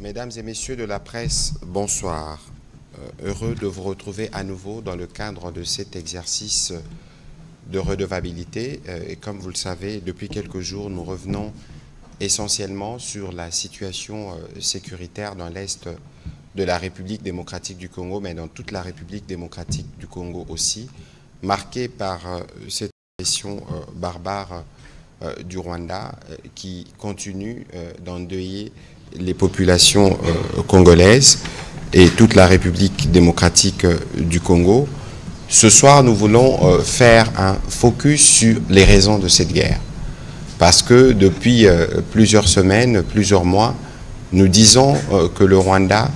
Mesdames et messieurs de la presse, bonsoir. Heureux de vous retrouver à nouveau dans le cadre de cet exercice de redevabilité. Et comme vous le savez, depuis quelques jours, nous revenons essentiellement sur la situation sécuritaire dans l'Est de la République démocratique du Congo, mais dans toute la République démocratique du Congo aussi, marquée par cette agression barbare du Rwanda qui continue d'endeuiller les populations congolaises et toute la République démocratique du Congo. Ce soir, nous voulons faire un focus sur les raisons de cette guerre. Parce que depuis plusieurs semaines, plusieurs mois, nous disons que le Rwanda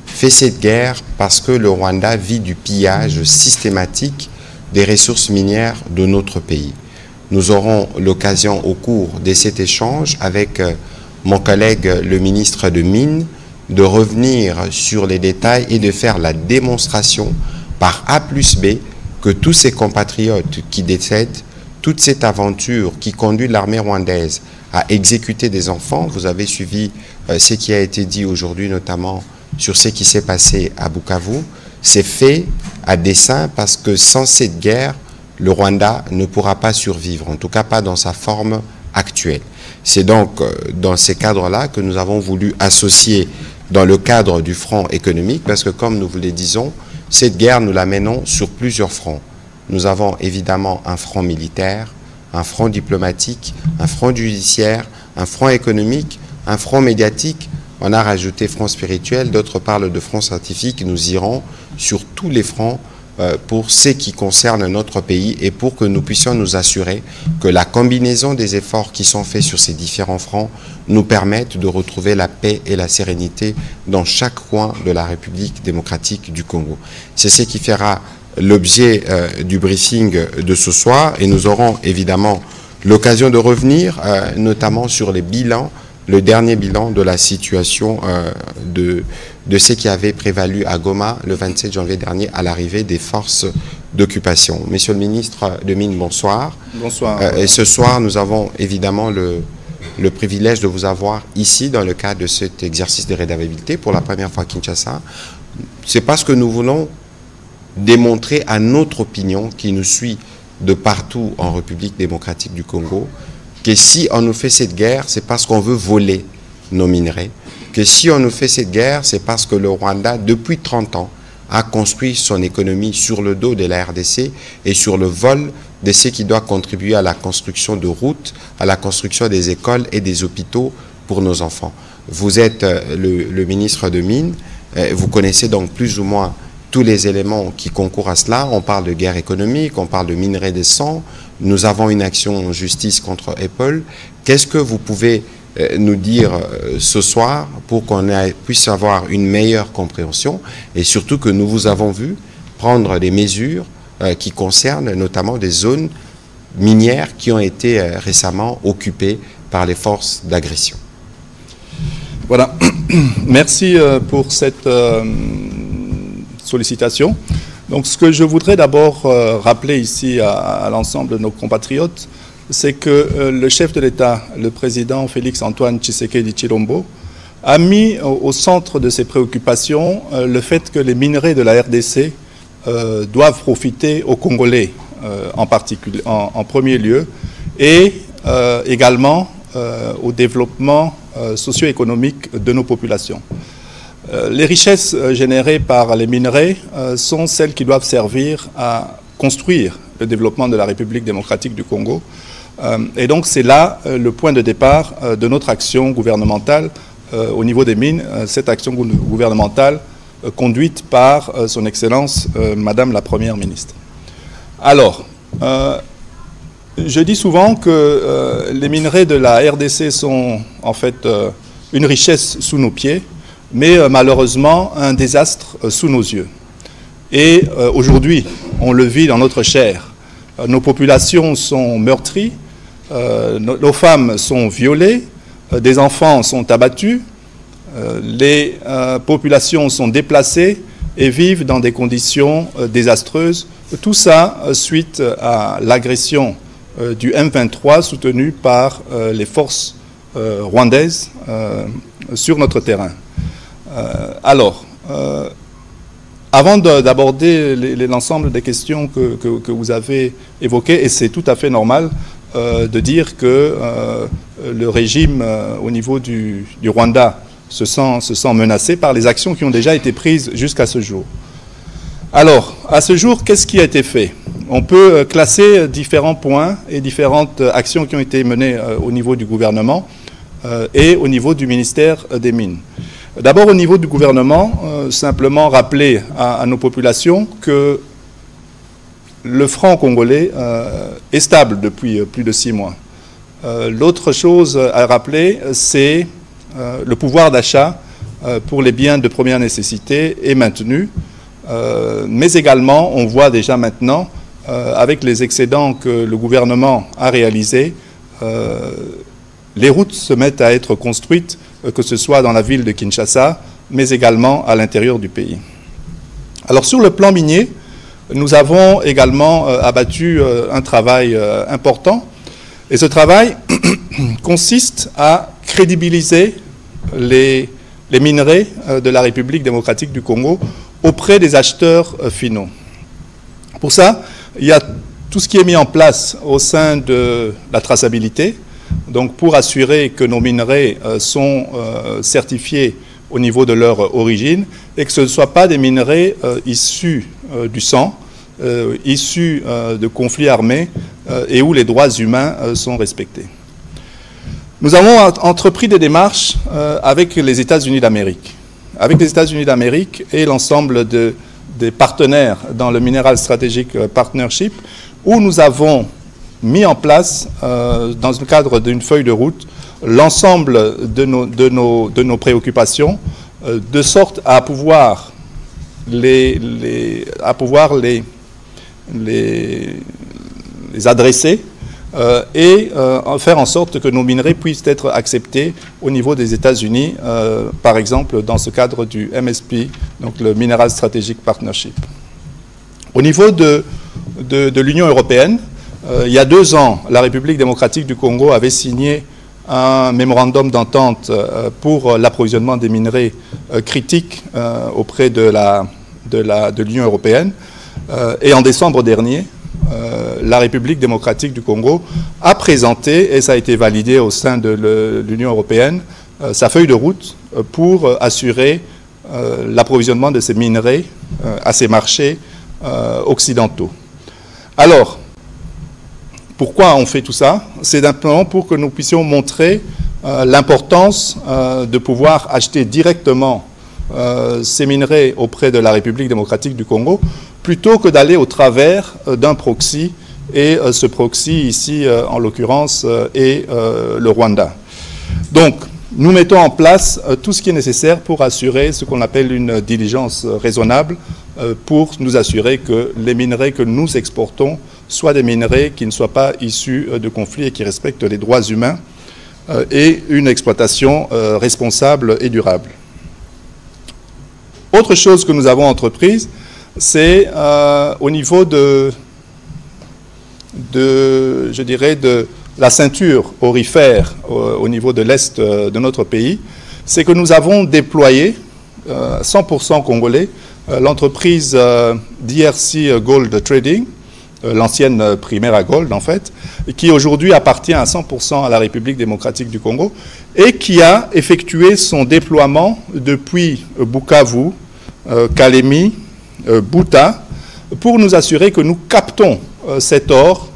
fait cette guerre parce que le Rwanda vit du pillage systématique des ressources minières de notre pays. Nous aurons l'occasion au cours de cet échange avec mon collègue le ministre de Mines de revenir sur les détails et de faire la démonstration par A plus B que tous ces compatriotes qui décèdent, toute cette aventure qui conduit l'armée rwandaise à exécuter des enfants, vous avez suivi ce qui a été dit aujourd'hui notamment sur ce qui s'est passé à Bukavu, c'est fait à dessein parce que sans cette guerre, le Rwanda ne pourra pas survivre, en tout cas pas dans sa forme actuelle. C'est donc dans ces cadres-là que nous avons voulu associer dans le cadre du front économique, parce que comme nous vous le disons, cette guerre, nous la menons sur plusieurs fronts. Nous avons évidemment un front militaire, un front diplomatique, un front judiciaire, un front économique, un front médiatique. On a rajouté front spirituel, d'autres parlent de front scientifique. Nous irons sur tous les fronts pour ce qui concerne notre pays et pour que nous puissions nous assurer que la combinaison des efforts qui sont faits sur ces différents fronts nous permettent de retrouver la paix et la sérénité dans chaque coin de la République démocratique du Congo. C'est ce qui fera l'objet du briefing de ce soir et nous aurons évidemment l'occasion de revenir notamment sur les bilans, le dernier bilan de la situation de ce qui avait prévalu à Goma le 27 janvier dernier à l'arrivée des forces d'occupation. Monsieur le ministre de Mines, bonsoir. Bonsoir. Et ce soir, nous avons évidemment le privilège de vous avoir ici dans le cadre de cet exercice de redevabilité pour la première fois à Kinshasa. C'est parce que nous voulons démontrer à notre opinion qui nous suit de partout en République démocratique du Congo que si on nous fait cette guerre, c'est parce qu'on veut voler nos minerais, que si on nous fait cette guerre, c'est parce que le Rwanda, depuis 30 ans, a construit son économie sur le dos de la RDC et sur le vol de ce qui doit contribuer à la construction de routes, à la construction des écoles et des hôpitaux pour nos enfants. Vous êtes le ministre de Mines, vous connaissez donc plus ou moins tous les éléments qui concourent à cela. On parle de guerre économique, on parle de minerais de sang, nous avons une action en justice contre Apple. Qu'est-ce que vous pouvez nous dire ce soir pour qu'on puisse avoir une meilleure compréhension et surtout que nous vous avons vu prendre des mesures qui concernent notamment des zones minières qui ont été récemment occupées par les forces d'agression. Voilà, merci pour cette sollicitation. Donc ce que je voudrais d'abord rappeler ici à l'ensemble de nos compatriotes, c'est que le chef de l'État, le président Félix-Antoine Tshisekedi Tshilombo, a mis au centre de ses préoccupations le fait que les minerais de la RDC doivent profiter aux Congolais en premier lieu et également au développement socio-économique de nos populations. Les richesses générées par les minerais sont celles qui doivent servir à construire le développement de la République démocratique du Congo. Et donc c'est là le point de départ de notre action gouvernementale au niveau des mines, cette action gouvernementale conduite par son Excellence Madame la Première ministre. Alors, je dis souvent que les minerais de la RDC sont en fait une richesse sous nos pieds, mais malheureusement un désastre sous nos yeux. Et aujourd'hui, on le vit dans notre chair. Nos populations sont meurtries, nos femmes sont violées, des enfants sont abattus, les populations sont déplacées et vivent dans des conditions désastreuses. Tout ça suite à l'agression du M23 soutenu par les forces rwandaises sur notre terrain. Avant d'aborder l'ensemble des questions que vous avez évoquées, et c'est tout à fait normal de dire que le régime au niveau du Rwanda se sent menacé par les actions qui ont déjà été prises jusqu'à ce jour. Alors, à ce jour, qu'est-ce qui a été fait? On peut classer différents points et différentes actions qui ont été menées au niveau du gouvernement et au niveau du ministère des Mines. D'abord, au niveau du gouvernement, simplement rappeler à nos populations que le franc congolais est stable depuis plus de 6 mois. L'autre chose à rappeler, c'est le pouvoir d'achat pour les biens de première nécessité est maintenu, mais également, on voit déjà maintenant, avec les excédents que le gouvernement a réalisés, les routes se mettent à être construites, que ce soit dans la ville de Kinshasa, mais également à l'intérieur du pays. Alors sur le plan minier, nous avons également abattu un travail important, et ce travail consiste à crédibiliser les minerais de la République démocratique du Congo auprès des acheteurs finaux. Pour ça, il y a tout ce qui est mis en place au sein de la traçabilité, donc pour assurer que nos minerais sont certifiés au niveau de leur origine et que ce ne soient pas des minerais issus du sang, issus de conflits armés et où les droits humains sont respectés. Nous avons entrepris des démarches avec les États-Unis d'Amérique. Avec les États-Unis d'Amérique et l'ensemble des partenaires dans le Mineral Strategic Partnership, où nous avons mis en place, dans le cadre d'une feuille de route, l'ensemble de nos préoccupations, de sorte à pouvoir les adresser et faire en sorte que nos minerais puissent être acceptés au niveau des États-Unis, par exemple dans ce cadre du MSP, donc le Mineral Strategic Partnership. Au niveau de l'Union européenne, il y a 2 ans, la République démocratique du Congo avait signé un mémorandum d'entente pour l'approvisionnement des minerais critiques auprès de l'Union européenne. Et en décembre dernier, la République démocratique du Congo a présenté, et ça a été validé au sein de l'Union européenne, sa feuille de route pour assurer l'approvisionnement de ces minerais à ces marchés occidentaux. Alors, pourquoi on fait tout ça? C'est simplement pour que nous puissions montrer l'importance de pouvoir acheter directement ces minerais auprès de la République démocratique du Congo, plutôt que d'aller au travers d'un proxy, et ce proxy ici, en l'occurrence, est le Rwanda. Donc, nous mettons en place tout ce qui est nécessaire pour assurer ce qu'on appelle une diligence raisonnable, pour nous assurer que les minerais que nous exportons soient des minerais qui ne soient pas issus de conflits et qui respectent les droits humains et une exploitation responsable et durable. Autre chose que nous avons entreprise, c'est au niveau je dirais, de la ceinture aurifère au niveau de l'Est de notre pays, c'est que nous avons déployé 100% congolais l'entreprise DRC Gold Trading, l'ancienne Primera Gold en fait, qui aujourd'hui appartient à 100% à la République démocratique du Congo et qui a effectué son déploiement depuis Bukavu, Kalemi, Buta, pour nous assurer que nous captons cet or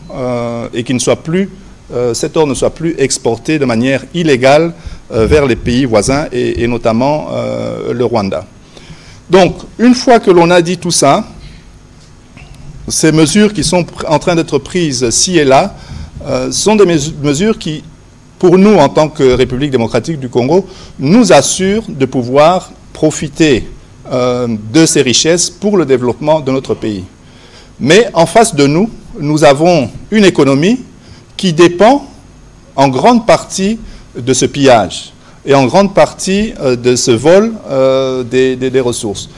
et que cet or ne soit plus exporté de manière illégale vers les pays voisins et notamment le Rwanda. Donc, une fois que l'on a dit tout ça, ces mesures qui sont en train d'être prises ci et là sont des mesures qui, pour nous, en tant que République démocratique du Congo, nous assurent de pouvoir profiter de ces richesses pour le développement de notre pays. Mais en face de nous, nous avons une économie qui dépend en grande partie de ce pillage et en grande partie de ce vol des ressources.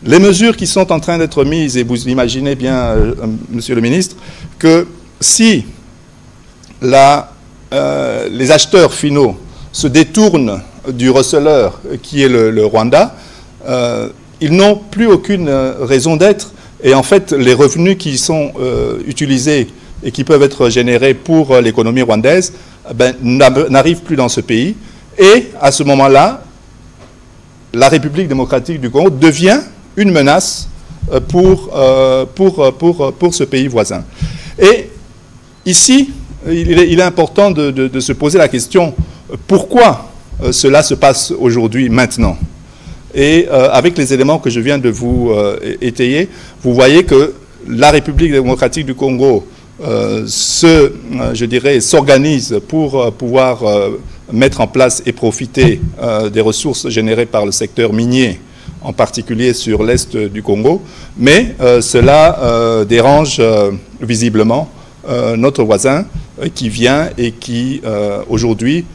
Les mesures qui sont en train d'être mises, et vous imaginez bien, Monsieur le ministre, que si les acheteurs finaux se détournent du receleur qui est le Rwanda, ils n'ont plus aucune raison d'être. Et en fait, les revenus qui sont utilisés et qui peuvent être générés pour l'économie rwandaise n'arrivent plus dans ce pays. Et à ce moment-là, la République démocratique du Congo devient une menace pour ce pays voisin. Et ici, il est important de se poser la question, pourquoi cela se passe aujourd'hui, maintenant? Et avec les éléments que je viens de vous étayer, vous voyez que la République démocratique du Congo s'organise pour pouvoir mettre en place et profiter des ressources générées par le secteur minier, en particulier sur l'est du Congo, mais cela dérange visiblement notre voisin qui vient et qui, aujourd'hui,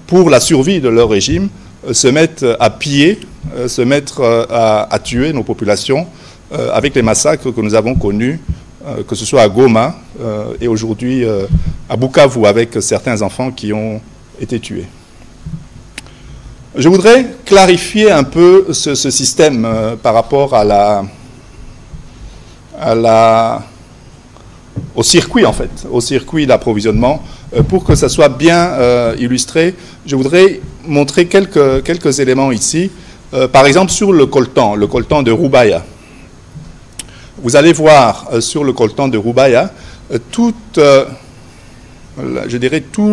pour la survie de leur régime, se mettent à piller, se mettre à tuer nos populations avec les massacres que nous avons connus, que ce soit à Goma et aujourd'hui à Bukavu avec certains enfants qui ont été tués. Je voudrais clarifier un peu ce système par rapport au circuit, en fait, au circuit d'approvisionnement. Pour que ça soit bien illustré, je voudrais montrer quelques éléments ici. Par exemple, sur le coltan de Rubaya. Vous allez voir sur le coltan de Rubaya tout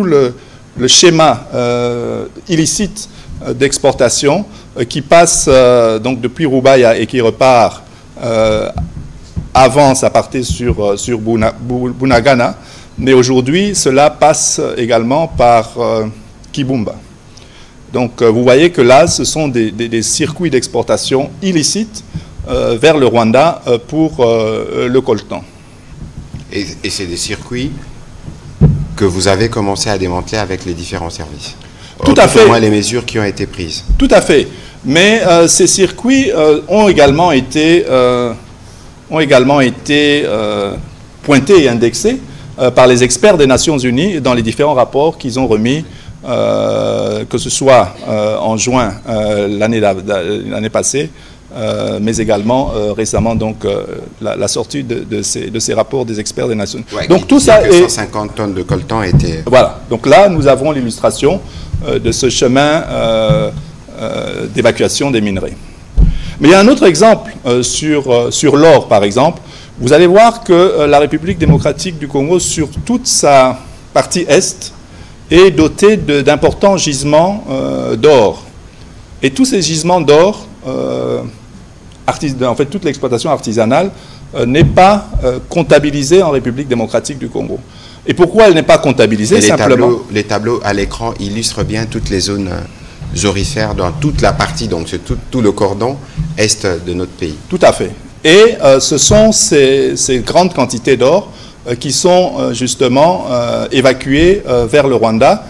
le schéma illicite d'exportation qui passe donc depuis Rubaya et qui repart. Avant, ça partait sur Bunagana, mais aujourd'hui, cela passe également par Kibumba. Donc, vous voyez que là, ce sont des circuits d'exportation illicites vers le Rwanda pour le coltan. Et c'est des circuits que vous avez commencé à démanteler avec les différents services. Tout à fait. Au moins les mesures qui ont été prises. Tout à fait. Mais ces circuits ont également été pointés et indexés par les experts des Nations Unies dans les différents rapports qu'ils ont remis, que ce soit en juin l'année passée, mais également récemment donc la sortie de ces rapports des experts des Nations Unies. Ouais, donc tout ça est 150 tonnes de coltan étaient... Voilà. Donc là, nous avons l'illustration de ce chemin d'évacuation des minerais. Mais il y a un autre exemple sur l'or, par exemple. Vous allez voir que la République démocratique du Congo, sur toute sa partie est, est dotée d'importants gisements d'or. Et tous ces gisements d'or, en fait, toute l'exploitation artisanale n'est pas comptabilisée en République démocratique du Congo. Et pourquoi elle n'est pas comptabilisée? Simplement, les tableaux à l'écran illustrent bien toutes les zones aurifères dans toute la partie, donc c'est tout le cordon est de notre pays. Tout à fait. Et ce sont ces grandes quantités d'or qui sont justement évacuées vers le Rwanda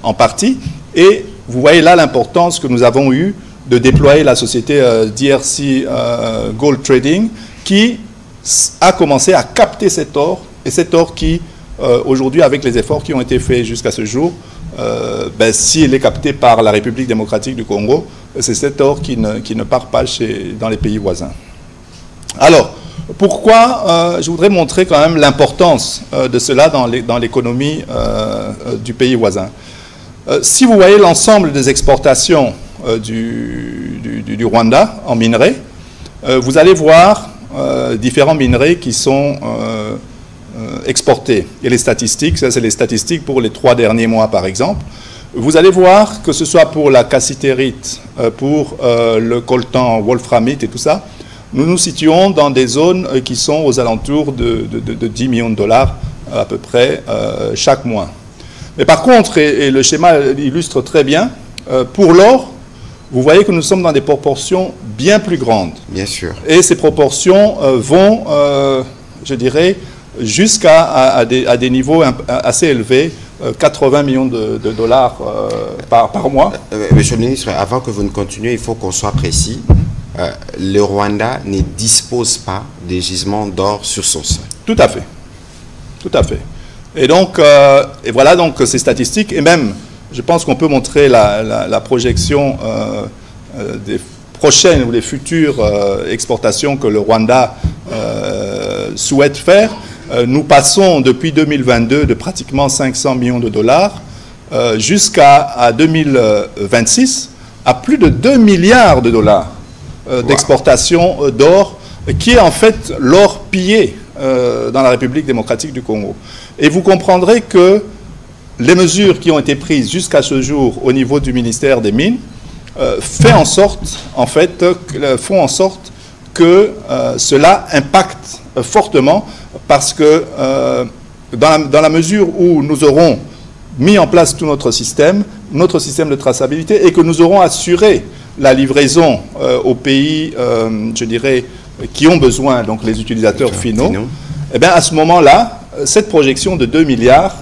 en partie. Et vous voyez là l'importance que nous avons eue de déployer la société DRC Gold Trading qui a commencé à capter cet or, et cet or qui, aujourd'hui, avec les efforts qui ont été faits jusqu'à ce jour, s'il est capté par la République démocratique du Congo, c'est cet or qui ne part pas dans les pays voisins. Alors, pourquoi je voudrais montrer quand même l'importance de cela dans l'économie du pays voisin. Si vous voyez l'ensemble des exportations du Rwanda en minerais, vous allez voir différents minerais qui sont exportés. Et les statistiques, ça c'est les statistiques pour les 3 derniers mois par exemple. Vous allez voir que ce soit pour la cassitérite, pour le coltan, wolframite et tout ça, nous nous situons dans des zones qui sont aux alentours de 10 millions de dollars à peu près chaque mois. Mais par contre, et le schéma illustre très bien, pour l'or, vous voyez que nous sommes dans des proportions bien plus grandes. Bien sûr. Et ces proportions vont, je dirais, jusqu'à des niveaux assez élevés, 80 millions de dollars par mois. Monsieur le ministre, avant que vous ne continuiez, il faut qu'on soit précis. Le Rwanda ne dispose pas des gisements d'or sur son sol. Tout à fait. Tout à fait. Et donc, et voilà donc ces statistiques. Et même, je pense qu'on peut montrer la projection des prochaines ou les futures exportations que le Rwanda souhaite faire, nous passons depuis 2022 de pratiquement 500 millions de dollars jusqu'à 2026 à plus de 2 milliards de dollars d'exportation d'or, qui est en fait l'or pillé dans la République démocratique du Congo. Et vous comprendrez que les mesures qui ont été prises jusqu'à ce jour au niveau du ministère des Mines font en sorte que cela impacte fortement, parce que dans la mesure où nous aurons mis en place tout notre système de traçabilité, et que nous aurons assuré la livraison aux pays, je dirais, qui ont besoin, donc les utilisateurs finaux, eh bien à ce moment-là, cette projection de 2 milliards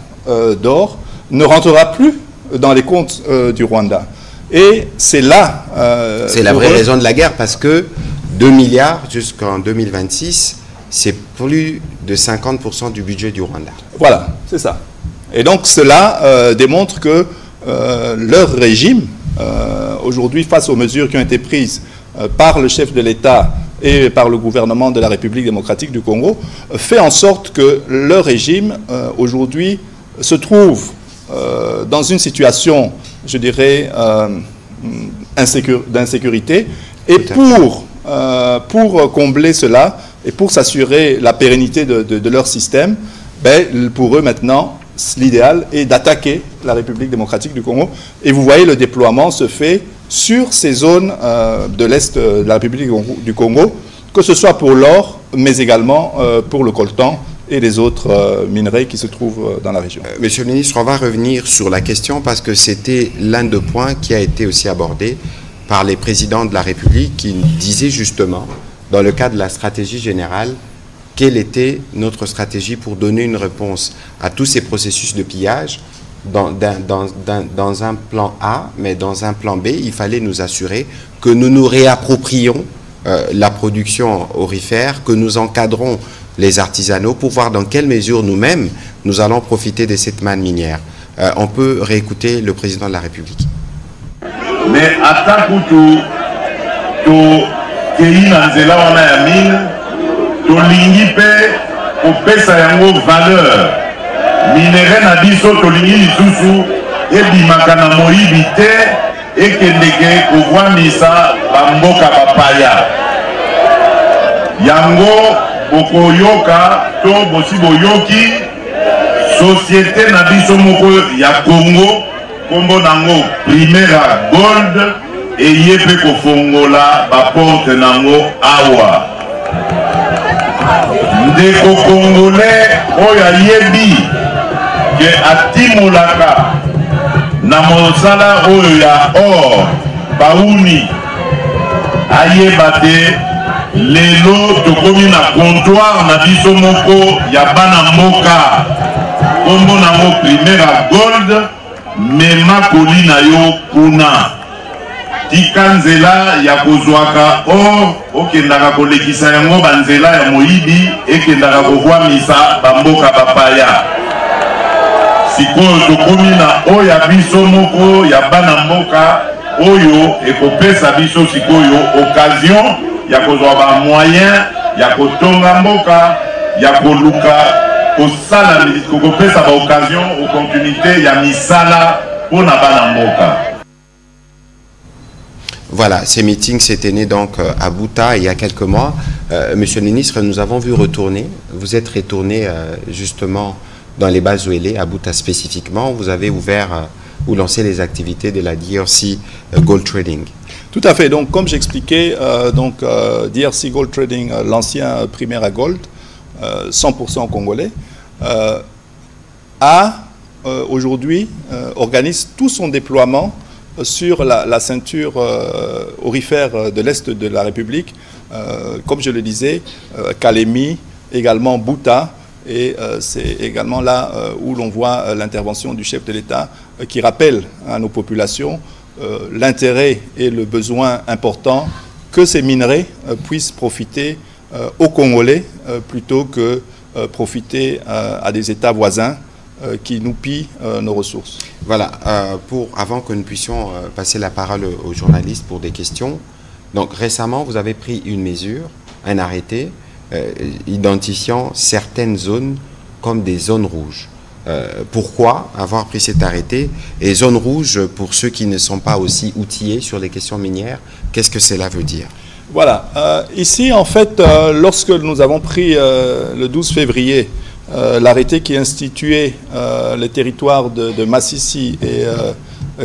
d'or ne rentrera plus dans les comptes du Rwanda. Et c'est là... c'est la vraie raison de la guerre, parce que 2 milliards jusqu'en 2026, c'est plus de 50% du budget du Rwanda. Voilà, c'est ça. Et donc cela démontre que leur régime, aujourd'hui, face aux mesures qui ont été prises par le chef de l'État et par le gouvernement de la République démocratique du Congo, fait en sorte que leur régime, aujourd'hui, se trouve dans une situation, je dirais, d'insécurité. Et pour combler cela, et pour s'assurer la pérennité de leur système, ben, pour eux maintenant, l'idéal est d'attaquer la République démocratique du Congo. Et vous voyez, le déploiement se fait sur ces zones de l'Est de la République du Congo, que ce soit pour l'or, mais également pour le coltan et les autres minerais qui se trouvent dans la région. Monsieur le ministre, on va revenir sur la question, parce que c'était l'un des points qui a été aussi abordé par les présidents de la République, qui disaient justement, dans le cadre de la stratégie générale, quelle était notre stratégie pour donner une réponse à tous ces processus de pillage. Dans un plan A, mais dans un plan B, il fallait nous assurer que nous nous réapproprions la production aurifère, que nous encadrons les artisanaux pour voir dans quelle mesure nous-mêmes nous allons profiter de cette manne minière. On peut réécouter le président de la République. Mais à valeur minere na biso tolingi lisusu ebimaka na moyibi te ekendeke kovwamisa bamboka bapaya yango bokoyoka to bosi boyoki société na biso moko ya Congo kombo nango Primera Gold eye mpe kofongola baporte nango awa ndeko congolais oyo ayebi ke atimolaka na mosala oyo ya or bauni ayeba te lelo tokomi na comptoir na biso moko ya bana mboka kombo nango Primera Gold, mema koli na yo kuna tika nzela ya kozwaka or okendaka kolekisa yango banzela ya moyibi ekendaka kovwamisa bamboka bapaya. Sikoyo tokomi na oyo ya biso moko ya bana mboka oyo ekopesa biso sikoyo occasion ya kozwa ba moyen ya kotonga mboka ya koluka kosala kokopesa ba occasion opportunité ya misala pona bana mboka. Voilà, ces meetings s'étaient nés donc à Buta il y a quelques mois. Monsieur le ministre, nous avons vu retourner, vous êtes retourné justement dans les bases OLE, à Buta spécifiquement. Vous avez ouvert ou lancé les activités de la DRC Gold Trading. Tout à fait. Donc, comme j'expliquais, DRC Gold Trading, l'ancien Primera Gold, 100% congolais, aujourd'hui organise tout son déploiement sur la ceinture aurifère de l'Est de la République, comme je le disais, Kalemi, également Buta, et c'est également là où l'on voit l'intervention du chef de l'État qui rappelle à nos populations l'intérêt et le besoin important que ces minerais puissent profiter aux Congolais plutôt que profiter à des États voisins qui nous pillent nos ressources. Voilà, avant que nous puissions passer la parole aux journalistes pour des questions, Donc récemment, vous avez pris une mesure, un arrêté, identifiant certaines zones comme des zones rouges. Pourquoi avoir pris cet arrêté? Et zone rouge, pour ceux qui ne sont pas aussi outillés sur les questions minières, qu'est-ce que cela veut dire? Voilà. Ici, en fait, lorsque nous avons pris le 12 février l'arrêté qui instituait les territoires de Massissi et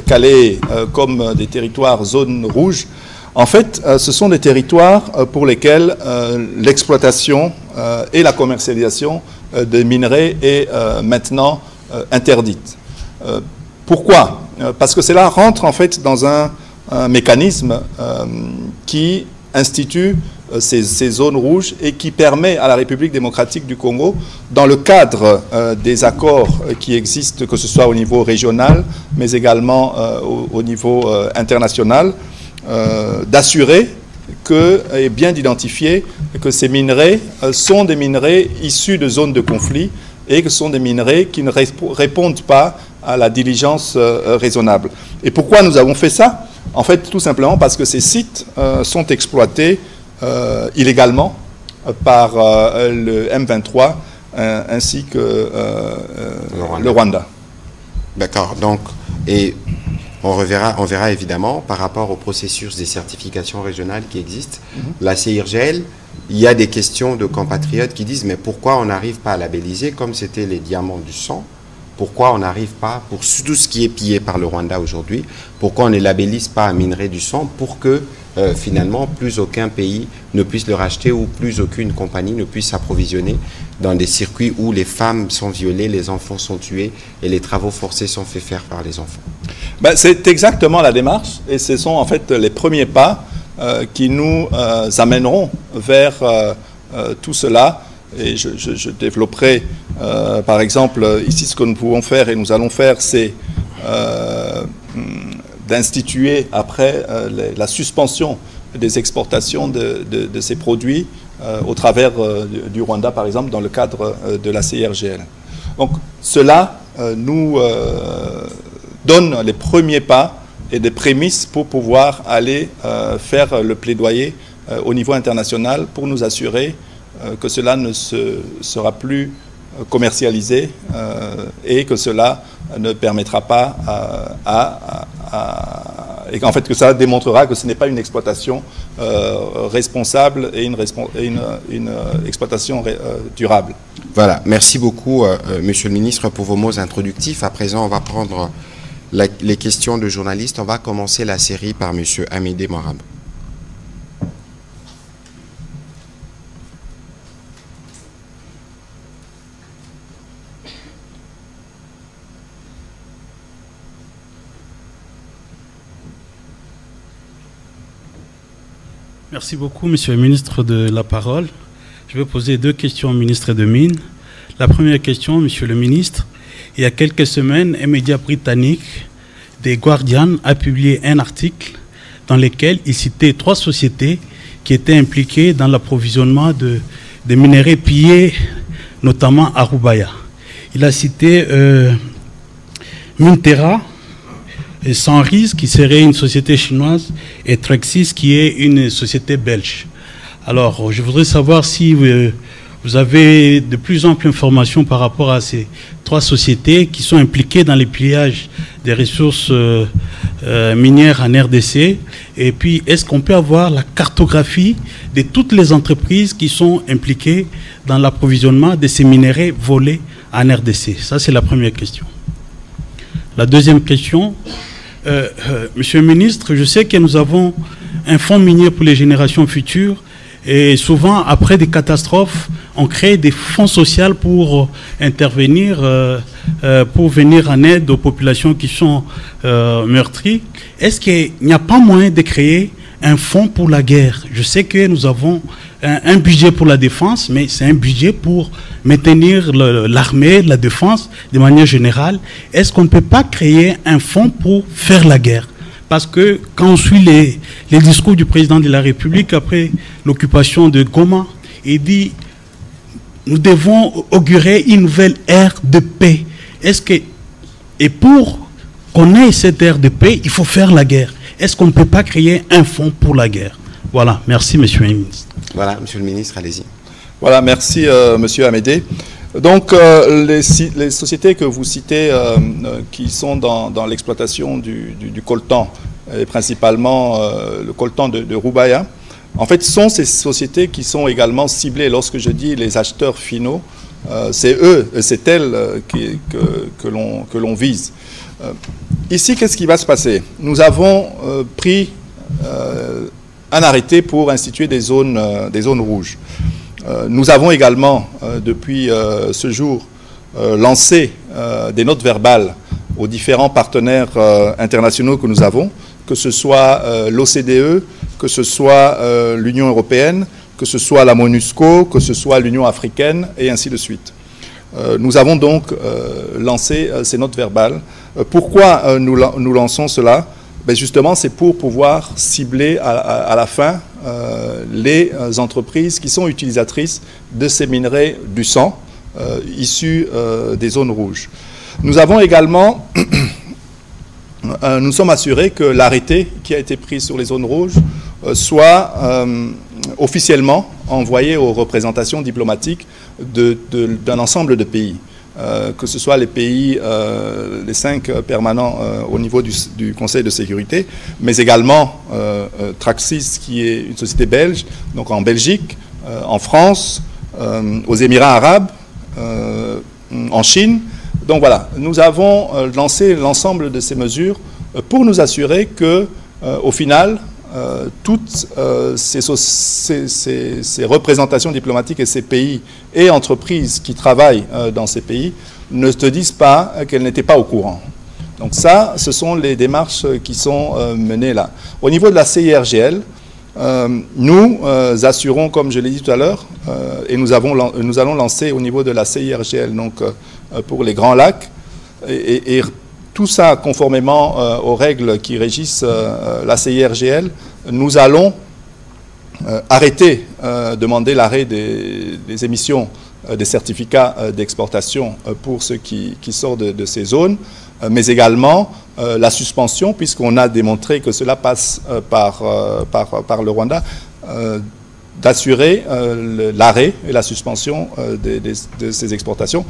Calais comme des territoires zones rouges, en fait, ce sont des territoires pour lesquels l'exploitation et la commercialisation des minerais est maintenant interdite. Pourquoi? Parce que cela rentre en fait dans un mécanisme qui institue ces zones rouges et qui permet à la République démocratique du Congo, dans le cadre des accords qui existent, que ce soit au niveau régional, mais également au niveau international, d'assurer et bien d'identifier que ces minerais sont des minerais issus de zones de conflit et que ce sont des minerais qui ne répondent pas à la diligence raisonnable. Et pourquoi nous avons fait ça? En fait, tout simplement parce que ces sites sont exploités illégalement par le M23 ainsi que le Rwanda. D'accord. Donc, et on verra évidemment par rapport au processus des certifications régionales qui existent. La CIRGL, il y a des questions de compatriotes qui disent mais pourquoi on n'arrive pas à labelliser comme c'était les diamants du sang? Pourquoi on n'arrive pas, pour tout ce qui est pillé par le Rwanda aujourd'hui, pourquoi on ne labellise pas un minerai du sang pour que finalement plus aucun pays ne puisse le racheter ou plus aucune compagnie ne puisse s'approvisionner dans des circuits où les femmes sont violées, les enfants sont tués et les travaux forcés sont faits faire par les enfants? Ben, c'est exactement la démarche et ce sont en fait les premiers pas qui nous amèneront vers tout cela. Et je développerai, par exemple, ici ce que nous pouvons faire et nous allons faire, c'est d'instituer après la suspension des exportations de ces produits au travers du Rwanda, par exemple, dans le cadre de la CIRGL. Donc cela nous donne les premiers pas et des prémices pour pouvoir aller faire le plaidoyer au niveau international pour nous assurer que cela ne sera plus commercialisé et que cela ne permettra pas et qu'en fait que ça démontrera que ce n'est pas une exploitation responsable et une exploitation durable. Voilà, merci beaucoup Monsieur le Ministre pour vos mots introductifs. À présent, on va prendre les questions de journalistes. On va commencer la série par Monsieur Amédée Morab. Merci beaucoup, Monsieur le Ministre, de la parole. Je vais poser deux questions au ministre des Mines. La première question, Monsieur le Ministre, il y a quelques semaines, un média britannique, The Guardian, a publié un article dans lequel il citait 3 sociétés qui étaient impliquées dans l'approvisionnement de minerais pillés, notamment à Roubaïa. Il a cité Minterra, et Sanris, qui serait une société chinoise, et Trexis, qui est une société belge. Alors, je voudrais savoir si vous avez de plus amples informations par rapport à ces 3 sociétés qui sont impliquées dans les pillages des ressources minières en RDC. Et puis, est-ce qu'on peut avoir la cartographie de toutes les entreprises qui sont impliquées dans l'approvisionnement de ces minerais volés en RDC? Ça, c'est la première question. La deuxième question... Monsieur le ministre, je sais que nous avons un fonds minier pour les générations futures et souvent, après des catastrophes, on crée des fonds sociaux pour intervenir, pour venir en aide aux populations qui sont meurtries. Est-ce qu'il n'y a pas moyen de créer un fonds pour la guerre? Je sais que nous avons un budget pour la défense, mais c'est un budget pour maintenir l'armée, la défense de manière générale. Est-ce qu'on ne peut pas créer un fonds pour faire la guerre? Parce que quand on suit les discours du président de la République après l'occupation de Goma, il dit nous devons augurer une nouvelle ère de paix. Et pour qu'on ait cette ère de paix, il faut faire la guerre. Est-ce qu'on ne peut pas créer un fonds pour la guerre? Voilà, merci Monsieur le ministre. Voilà, Monsieur le ministre, allez-y. Voilà, merci Monsieur Amédée. Donc les sociétés que vous citez qui sont dans l'exploitation du coltan, et principalement le coltan de Roubaïa, en fait sont ces sociétés qui sont également ciblées. Lorsque je dis les acheteurs finaux, c'est eux, c'est elles que l'on vise. Ici, qu'est-ce qui va se passer? Nous avons pris un arrêté pour instituer des zones rouges. Nous avons également, depuis ce jour, lancé des notes verbales aux différents partenaires internationaux que nous avons, que ce soit l'OCDE, que ce soit l'Union européenne, que ce soit la MONUSCO, que ce soit l'Union africaine, et ainsi de suite. Nous avons donc lancé ces notes verbales. Pourquoi nous lançons cela? Ben justement, c'est pour pouvoir cibler à la fin les entreprises qui sont utilisatrices de ces minerais du sang issus des zones rouges. Nous avons également, nous sommes assurés que l'arrêté qui a été pris sur les zones rouges soit officiellement envoyé aux représentations diplomatiques d'un ensemble de pays. Que ce soit les pays, les 5 permanents au niveau du Conseil de sécurité, mais également Traxys, qui est une société belge, donc en Belgique, en France, aux Émirats arabes, en Chine. Donc voilà, nous avons lancé l'ensemble de ces mesures pour nous assurer que, au final, toutes ces représentations diplomatiques et ces pays et entreprises qui travaillent dans ces pays ne te disent pas qu'elles n'étaient pas au courant. Donc ça, ce sont les démarches qui sont menées là. Au niveau de la CIRGL, nous assurons, comme je l'ai dit tout à l'heure, et nous allons lancer au niveau de la CIRGL, donc pour les Grands Lacs, et tout ça conformément aux règles qui régissent la CIRGL, nous allons demander l'arrêt des émissions des certificats d'exportation pour ceux qui sortent de ces zones, mais également la suspension, puisqu'on a démontré que cela passe par le Rwanda, d'assurer l'arrêt et la suspension de ces exportations,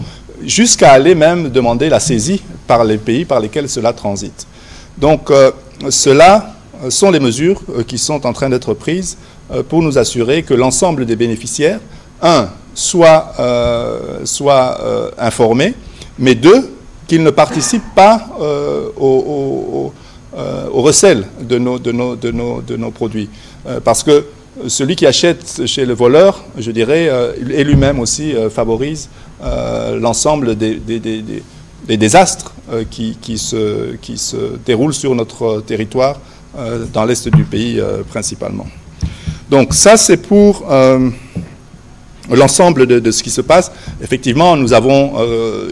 jusqu'à aller même demander la saisie par les pays par lesquels cela transite. Donc, cela sont les mesures qui sont en train d'être prises pour nous assurer que l'ensemble des bénéficiaires, soit informés, mais deux, qu'ils ne participent pas au recel de nos produits. Parce que celui qui achète chez le voleur, je dirais, et lui-même aussi favorise l'ensemble des désastres qui se déroulent sur notre territoire dans l'est du pays principalement. Donc ça, c'est pour l'ensemble de ce qui se passe. Effectivement, nous avons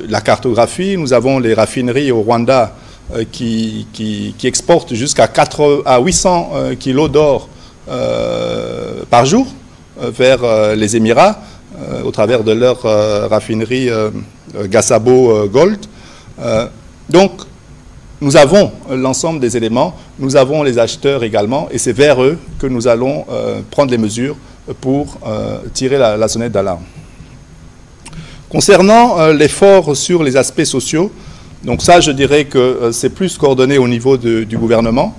la cartographie, nous avons les raffineries au Rwanda qui exportent jusqu'à 800 kilos d'or par jour vers les Émirats au travers de leur raffinerie Gasabo Gold. Donc, nous avons l'ensemble des éléments, nous avons les acheteurs également, et c'est vers eux que nous allons prendre les mesures pour tirer la sonnette d'alarme. Concernant l'effort sur les aspects sociaux, donc ça, je dirais que c'est plus coordonné au niveau du gouvernement.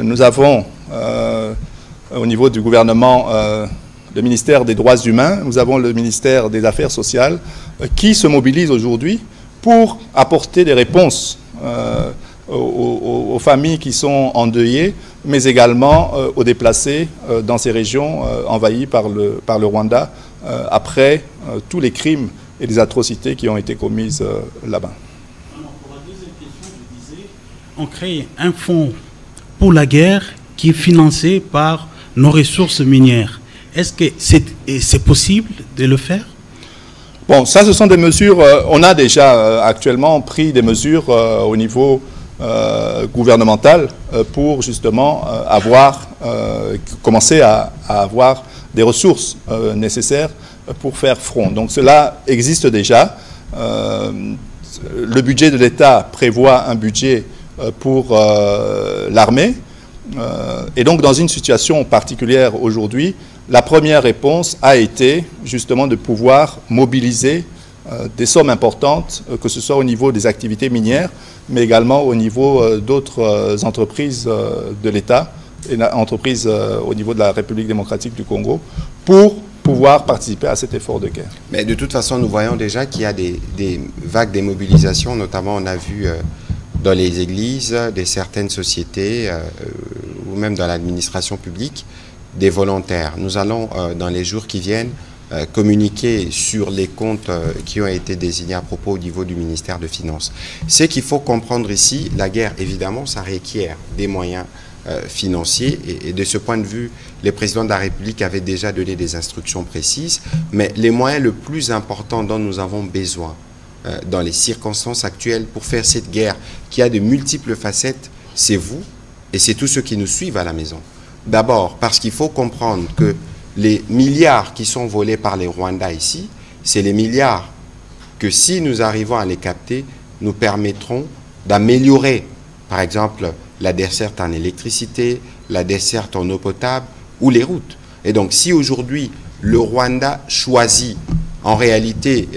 Nous avons au niveau du gouvernement le ministère des Droits humains, nous avons le ministère des Affaires sociales qui se mobilise aujourd'hui pour apporter des réponses aux familles qui sont endeuillées, mais également aux déplacés dans ces régions envahies par le Rwanda après tous les crimes et les atrocités qui ont été commises là-bas. Pour la deuxième question, je disais, on crée un fonds pour la guerre qui est financé par nos ressources minières. Est-ce que c'est possible de le faire? Bon, ça, ce sont des mesures. On a déjà actuellement pris des mesures au niveau gouvernemental pour justement commencer à avoir des ressources nécessaires pour faire front. Donc cela existe déjà. Le budget de l'État prévoit un budget pour l'armée. Et donc, dans une situation particulière aujourd'hui, la première réponse a été justement de pouvoir mobiliser des sommes importantes, que ce soit au niveau des activités minières, mais également au niveau d'autres entreprises de l'État et entreprises au niveau de la République démocratique du Congo, pour pouvoir participer à cet effort de guerre. Mais de toute façon, nous voyons déjà qu'il y a des vagues de mobilisation, notamment on a vu dans les églises, certaines sociétés, ou même dans l'administration publique, des volontaires. Nous allons, dans les jours qui viennent, communiquer sur les comptes qui ont été désignés à propos au niveau du ministère de Finances. Ce qu'il faut comprendre ici, la guerre, évidemment, ça requiert des moyens financiers, et de ce point de vue, les présidents de la République avaient déjà donné des instructions précises, mais les moyens le plus importants dont nous avons besoin dans les circonstances actuelles pour faire cette guerre qui a de multiples facettes, c'est vous et c'est tous ceux qui nous suivent à la maison. D'abord, parce qu'il faut comprendre que les milliards qui sont volés par les Rwandais ici, c'est les milliards que si nous arrivons à les capter, nous permettront d'améliorer, par exemple, la desserte en électricité, la desserte en eau potable ou les routes. Et donc, si aujourd'hui, le Rwanda choisit en réalité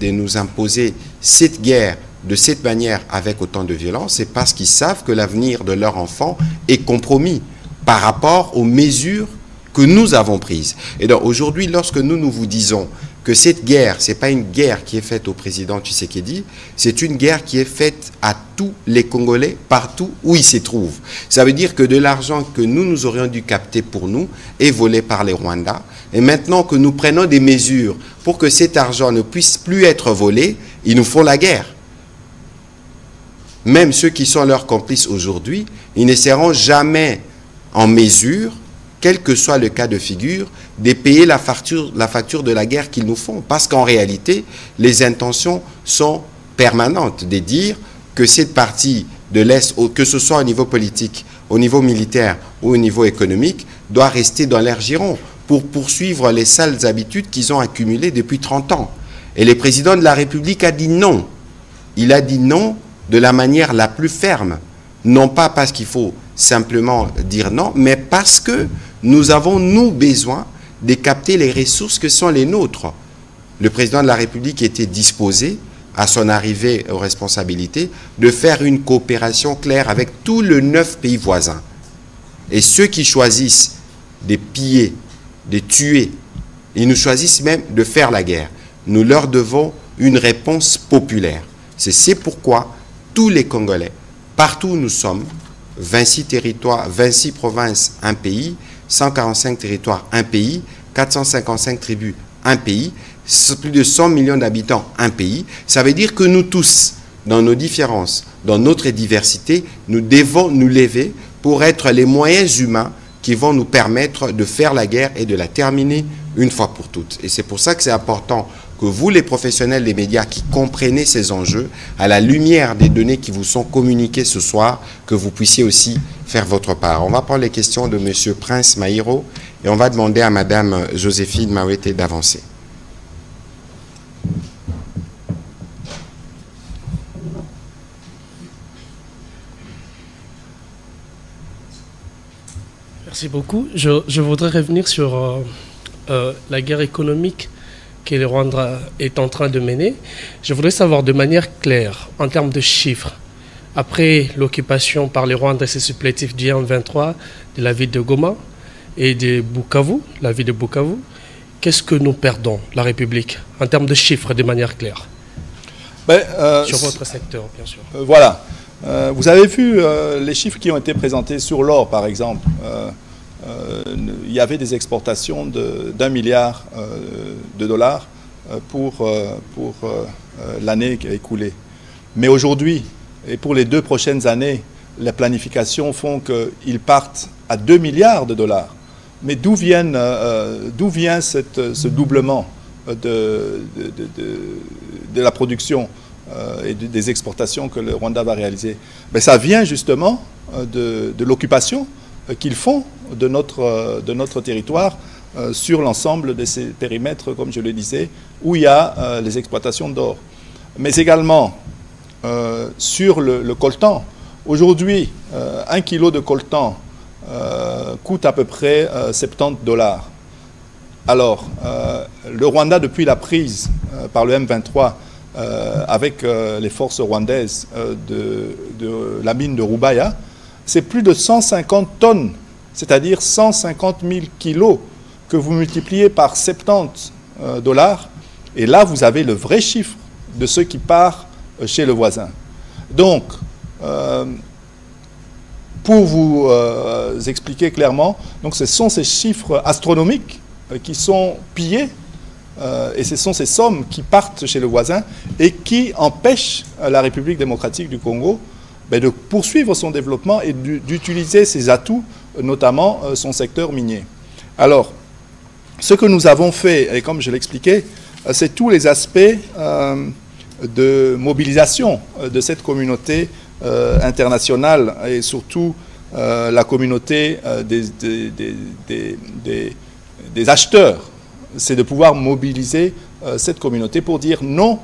de nous imposer cette guerre de cette manière avec autant de violence, c'est parce qu'ils savent que l'avenir de leur enfant est compromis par rapport aux mesures que nous avons prises. Et donc, aujourd'hui, lorsque nous vous disons que cette guerre, ce n'est pas une guerre qui est faite au président Tshisekedi, c'est une guerre qui est faite à tous les Congolais, partout où ils se trouvent. Ça veut dire que de l'argent que nous aurions dû capter pour nous est volé par les Rwandais. Et maintenant que nous prenons des mesures pour que cet argent ne puisse plus être volé, ils nous font la guerre. Même ceux qui sont leurs complices aujourd'hui, ils ne seront jamais en mesure, quel que soit le cas de figure, de payer la facture de la guerre qu'ils nous font. Parce qu'en réalité, les intentions sont permanentes de dire que cette partie de l'Est, que ce soit au niveau politique, au niveau militaire ou au niveau économique, doit rester dans leur giron pour poursuivre les sales habitudes qu'ils ont accumulées depuis 30 ans. Et le président de la République a dit non. Il a dit non de la manière la plus ferme. Non pas parce qu'il faut simplement dire non, mais parce que nous avons, nous, besoin de capter les ressources que sont les nôtres. Le président de la République était disposé, à son arrivée aux responsabilités, de faire une coopération claire avec tous les 9 pays voisins. Et ceux qui choisissent de piller, de tuer, ils nous choisissent même de faire la guerre. Nous leur devons une réponse populaire. C'est pourquoi tous les Congolais, partout où nous sommes, 26 territoires, 26 provinces, un pays, 145 territoires, un pays, 455 tribus, un pays, plus de 100 millions d'habitants, un pays. Ça veut dire que nous tous, dans nos différences, dans notre diversité, nous devons nous lever pour être les moyens humains qui vont nous permettre de faire la guerre et de la terminer une fois pour toutes. Et c'est pour ça que c'est important que vous, les professionnels des médias qui comprenez ces enjeux, à la lumière des données qui vous sont communiquées ce soir, que vous puissiez aussi faire votre part. On va prendre les questions de M. Prince Maïro et on va demander à Mme Joséphine Mawete d'avancer. Merci beaucoup. Je voudrais revenir sur la guerre économique que le Rwanda est en train de mener. Je voudrais savoir de manière claire, en termes de chiffres, après l'occupation par les Rwandais supplétifs du M23 de la ville de Goma et de Bukavu, la ville de Bukavu, qu'est-ce que nous perdons, la République, en termes de chiffres, de manière claire sur votre secteur, bien sûr. Voilà. Vous avez vu les chiffres qui ont été présentés sur l'or, par exemple. Il y avait des exportations d'1 milliard de dollars pour l'année écoulée. Mais aujourd'hui, et pour les 2 prochaines années, les planifications font qu'ils partent à 2 milliards de dollars. Mais d'où vient ce doublement de la production et des exportations que le Rwanda va réaliser? Ben, ça vient justement de l'occupation qu'ils font de notre territoire sur l'ensemble de ces périmètres, comme je le disais, où il y a les exploitations d'or. Mais également sur le coltan. Aujourd'hui, 1 kilo de coltan coûte à peu près 70$. Alors, le Rwanda, depuis la prise par le M23 avec les forces rwandaises de la mine de Rubaya, c'est plus de 150 tonnes, c'est-à-dire 150 000 kilos que vous multipliez par 70$. Et là, vous avez le vrai chiffre de ce qui part chez le voisin. Donc, pour vous expliquer clairement, donc ce sont ces chiffres astronomiques qui sont pillés et ce sont ces sommes qui partent chez le voisin et qui empêchent la République démocratique du Congo de poursuivre son développement et d'utiliser ses atouts, notamment son secteur minier. Alors, ce que nous avons fait, et comme je l'expliquais, c'est tous les aspects de mobilisation de cette communauté internationale et surtout la communauté des acheteurs. C'est de pouvoir mobiliser cette communauté pour dire non.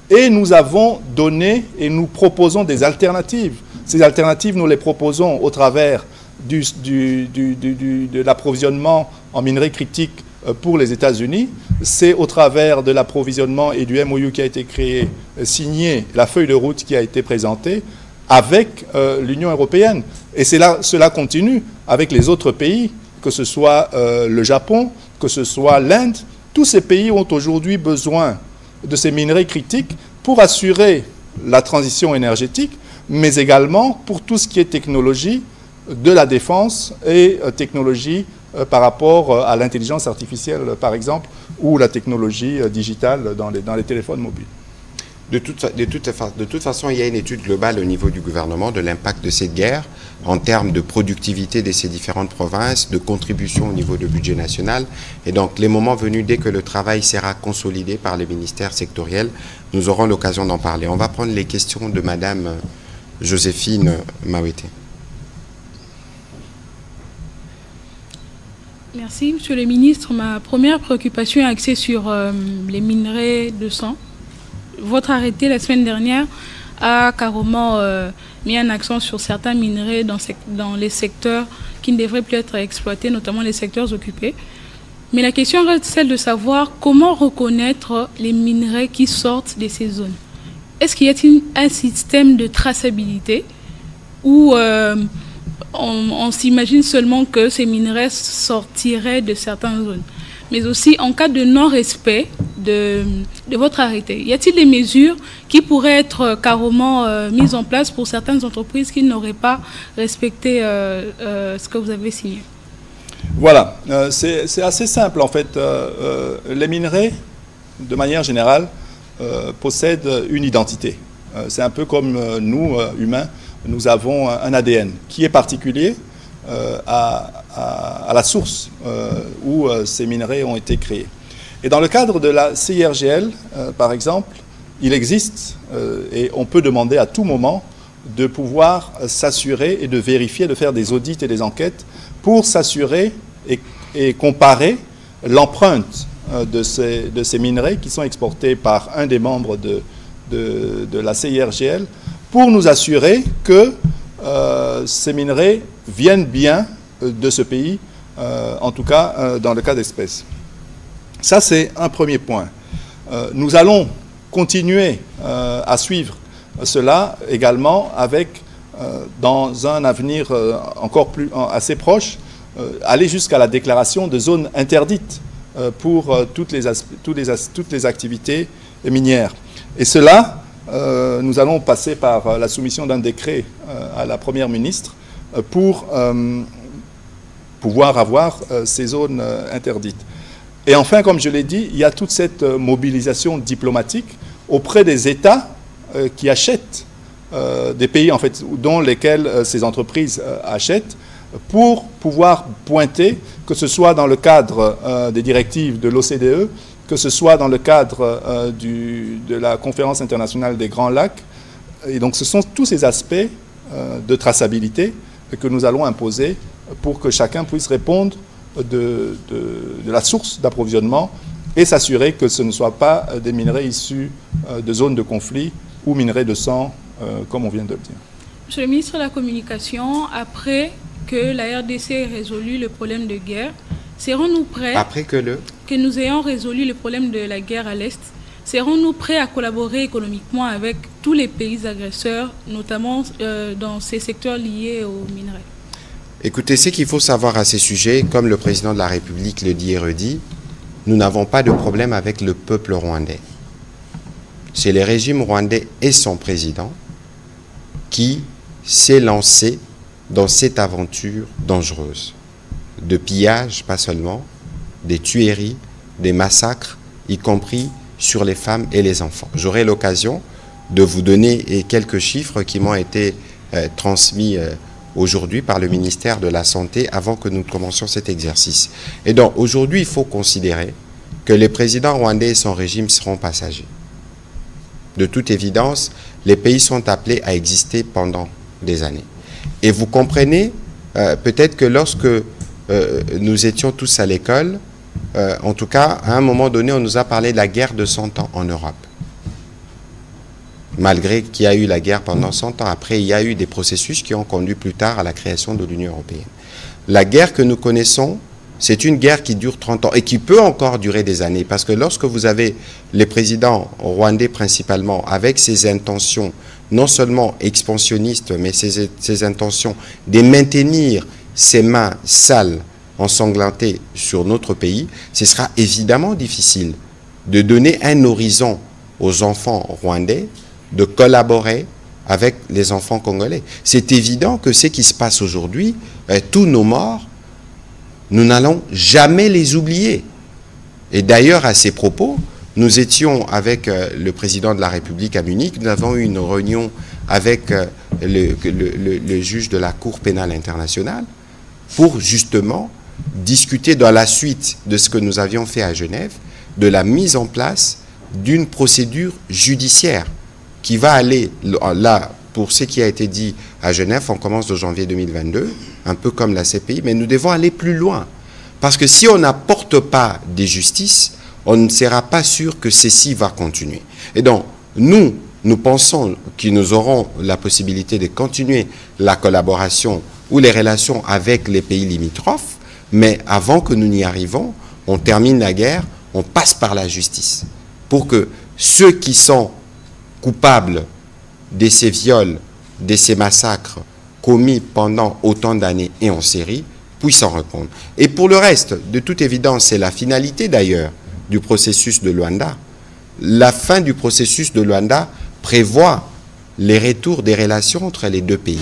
Et nous avons donné et nous proposons des alternatives. Ces alternatives, nous les proposons au travers de l'approvisionnement en minerais critiques pour les États-Unis. C'est au travers de l'approvisionnement et du MOU qui a été créé, signé, la feuille de route qui a été présentée avec l'Union européenne. Et cela continue avec les autres pays, que ce soit le Japon, que ce soit l'Inde. Tous ces pays ont aujourd'hui besoin de ces minerais critiques pour assurer la transition énergétique, mais également pour tout ce qui est technologie de la défense et technologie par rapport à l'intelligence artificielle, par exemple, ou la technologie digitale dans les téléphones mobiles. De toute façon, il y a une étude globale au niveau du gouvernement de l'impact de cette guerre en termes de productivité de ces différentes provinces, de contribution au niveau du budget national. Et donc, les moments venus, dès que le travail sera consolidé par les ministères sectoriels, nous aurons l'occasion d'en parler. On va prendre les questions de Madame Joséphine Mawete. Merci, Monsieur le Ministre. Ma première préoccupation est axée sur les minerais de sang. Votre arrêté la semaine dernière a carrément mis un accent sur certains minerais dans les secteurs qui ne devraient plus être exploités, notamment les secteurs occupés. Mais la question reste celle de savoir comment reconnaître les minerais qui sortent de ces zones. Est-ce qu'il y a un système de traçabilité où on s'imagine seulement que ces minerais sortiraient de certaines zones? Mais aussi en cas de non-respect de votre arrêté, y a-t-il des mesures qui pourraient être carrément mises en place pour certaines entreprises qui n'auraient pas respecté ce que vous avez signé? Voilà, c'est assez simple en fait. Les minerais, de manière générale, possèdent une identité. C'est un peu comme nous, humains, nous avons un ADN qui est particulier à la source où ces minerais ont été créés. Et dans le cadre de la CIRGL, par exemple, il existe, et on peut demander à tout moment, de pouvoir s'assurer et de vérifier, de faire des audits et des enquêtes pour s'assurer et comparer l'empreinte de ces minerais qui sont exportés par un des membres de la CIRGL pour nous assurer que ces minerais viennent bien de ce pays, en tout cas dans le cas d'espèces. Ça, c'est un premier point. Nous allons continuer à suivre cela également avec, dans un avenir encore assez proche, aller jusqu'à la déclaration de zones interdites pour toutes les activités minières. Et cela, nous allons passer par la soumission d'un décret à la Première ministre pour pouvoir avoir ces zones interdites. Et enfin, comme je l'ai dit, il y a toute cette mobilisation diplomatique auprès des États qui achètent des pays en fait, dont lesquels ces entreprises achètent, pour pouvoir pointer, que ce soit dans le cadre des directives de l'OCDE, que ce soit dans le cadre de la Conférence internationale des Grands Lacs. Et donc ce sont tous ces aspects de traçabilité que nous allons imposer pour que chacun puisse répondre de la source d'approvisionnement et s'assurer que ce ne soit pas des minerais issus de zones de conflit ou minerais de sang, comme on vient de le dire. Monsieur le ministre de la Communication, après que la RDC ait résolu le problème de guerre, serons-nous prêts, après que nous ayons résolu le problème de la guerre à l'Est, serons-nous prêts à collaborer économiquement avec tous les pays agresseurs, notamment dans ces secteurs liés aux minerais? Écoutez, ce qu'il faut savoir à ces sujets, comme le président de la République le dit et redit, nous n'avons pas de problème avec le peuple rwandais. C'est le régime rwandais et son président qui s'est lancé dans cette aventure dangereuse. De pillage, pas seulement, des tueries, des massacres, y compris sur les femmes et les enfants. J'aurai l'occasion de vous donner quelques chiffres qui m'ont été transmis aujourd'hui par le ministère de la Santé avant que nous commencions cet exercice. Et donc, aujourd'hui, il faut considérer que les présidents rwandais et son régime seront passagers. De toute évidence, les pays sont appelés à exister pendant des années. Et vous comprenez peut-être que lorsque nous étions tous à l'école, en tout cas, à un moment donné, on nous a parlé de la guerre de 100 ans en Europe. Malgré qu'il y a eu la guerre pendant 100 ans, après, il y a eu des processus qui ont conduit plus tard à la création de l'Union européenne. La guerre que nous connaissons, c'est une guerre qui dure 30 ans et qui peut encore durer des années. Parce que lorsque vous avez les présidents rwandais principalement, avec ces intentions, non seulement expansionnistes, mais ces intentions de maintenir ses mains sales, ensanglantées sur notre pays, ce sera évidemment difficile de donner un horizon aux enfants rwandais, de collaborer avec les enfants congolais. C'est évident que ce qui se passe aujourd'hui, tous nos morts, nous n'allons jamais les oublier. Et d'ailleurs, à ces propos, nous étions avec le président de la République à Munich, nous avons eu une réunion avec le juge de la Cour pénale internationale pour justement discuter dans la suite de ce que nous avions fait à Genève, de la mise en place d'une procédure judiciaire qui va aller, là, pour ce qui a été dit à Genève, on commence de janvier 2022, un peu comme la CPI, mais nous devons aller plus loin. Parce que si on n'apporte pas des justices, on ne sera pas sûr que ceci va continuer. Et donc, nous pensons que nous aurons la possibilité de continuer la collaboration ou les relations avec les pays limitrophes, mais avant que nous n'y arrivons, on termine la guerre, on passe par la justice. Pour que ceux qui sont coupables de ces viols, de ces massacres commis pendant autant d'années et en série, puissent en répondre. Et pour le reste, de toute évidence, c'est la finalité d'ailleurs du processus de Luanda. La fin du processus de Luanda prévoit les retours des relations entre les deux pays.